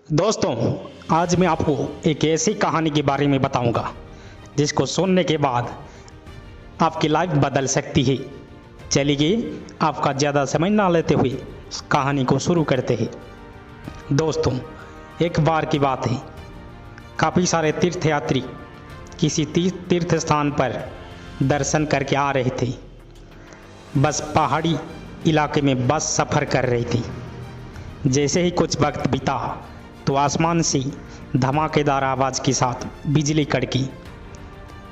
दोस्तों, आज मैं आपको एक ऐसी कहानी के बारे में बताऊंगा जिसको सुनने के बाद आपकी लाइफ बदल सकती है। चलिए, आपका ज़्यादा समय ना लेते हुए इस कहानी को शुरू करते हैं। दोस्तों, एक बार की बात है, काफ़ी सारे तीर्थयात्री किसी तीर्थ स्थान पर दर्शन करके आ रहे थे। बस पहाड़ी इलाके में बस सफ़र कर रही थी। जैसे ही कुछ वक्त बीता तो आसमान से धमाकेदार आवाज़ के साथ बिजली कड़की।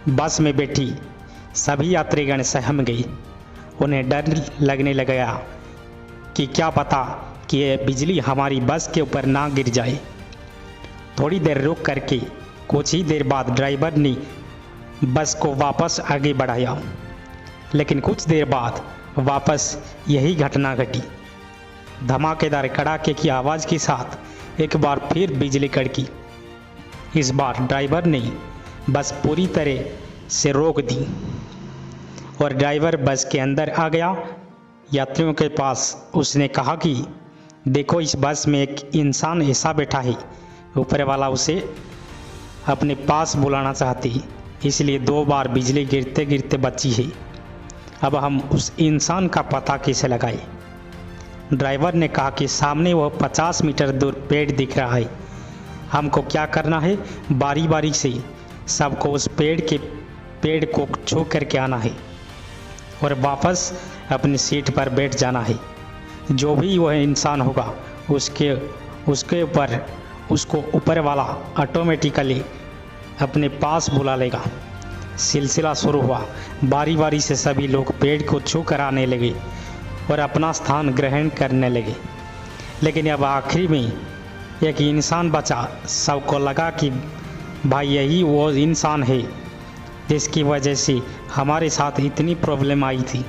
बस में बैठी सभी यात्रीगण सहम गए। उन्हें डर लगने लगा कि क्या पता कि यह बिजली हमारी बस के ऊपर ना गिर जाए। थोड़ी देर रुक करके कुछ ही देर बाद ड्राइवर ने बस को वापस आगे बढ़ाया, लेकिन कुछ देर बाद वापस यही घटना घटी। धमाकेदार कड़ाके की आवाज़ के साथ एक बार फिर बिजली कड़की। इस बार ड्राइवर ने बस पूरी तरह से रोक दी और ड्राइवर बस के अंदर आ गया। यात्रियों के पास उसने कहा कि देखो, इस बस में एक इंसान ऐसा बैठा है, ऊपर वाला उसे अपने पास बुलाना चाहती, इसलिए 2 बार बिजली गिरते गिरते बची है। अब हम उस इंसान का पता कैसे लगाएं? ड्राइवर ने कहा कि सामने वह 50 मीटर दूर पेड़ दिख रहा है। हमको क्या करना है, बारी बारी से सबको उस पेड़ को छू करके आना है और वापस अपनी सीट पर बैठ जाना है। जो भी वह इंसान होगा उसके ऊपर उसको ऊपर वाला ऑटोमेटिकली अपने पास बुला लेगा। सिलसिला शुरू हुआ। बारी बारी से सभी लोग पेड़ को छू कर आने लगे और अपना स्थान ग्रहण करने लगे। लेकिन अब आखिरी में एक इंसान बचा। सबको लगा कि भाई यही वो इंसान है जिसकी वजह से हमारे साथ इतनी प्रॉब्लम आई थी।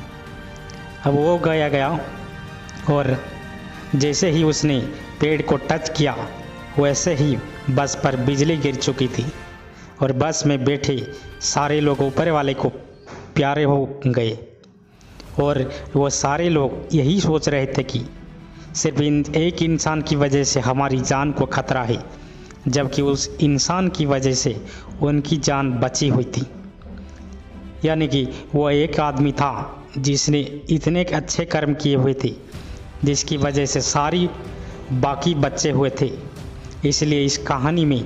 अब वो गया और जैसे ही उसने पेड़ को टच किया वैसे ही बस पर बिजली गिर चुकी थी और बस में बैठे सारे लोग ऊपर वाले को प्यारे हो गए। और वो सारे लोग यही सोच रहे थे कि सिर्फ एक इंसान की वजह से हमारी जान को खतरा है, जबकि उस इंसान की वजह से उनकी जान बची हुई थी। यानी कि वो एक आदमी था जिसने इतने अच्छे कर्म किए हुए थे जिसकी वजह से सारी बाकी बचे हुए थे। इसलिए इस कहानी में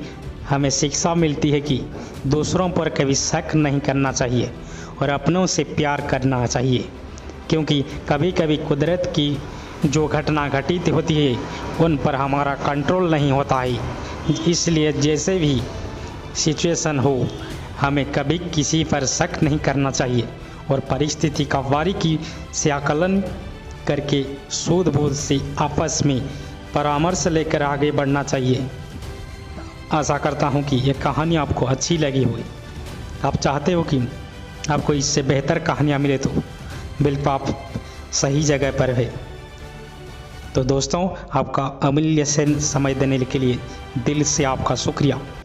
हमें शिक्षा मिलती है कि दूसरों पर कभी शक नहीं करना चाहिए और अपनों से प्यार करना चाहिए, क्योंकि कभी कभी कुदरत की जो घटना घटित होती है उन पर हमारा कंट्रोल नहीं होता है। इसलिए जैसे भी सिचुएशन हो, हमें कभी किसी पर शक नहीं करना चाहिए और परिस्थिति का बारीकी से आकलन करके सूझबूझ से आपस में परामर्श लेकर आगे बढ़ना चाहिए। आशा करता हूँ कि ये कहानी आपको अच्छी लगी होगी। आप चाहते हो कि आपको इससे बेहतर कहानियाँ मिले तो बिल्कुल आप सही जगह पर है। तो दोस्तों, आपका अमूल्य समय देने के लिए दिल से आपका शुक्रिया।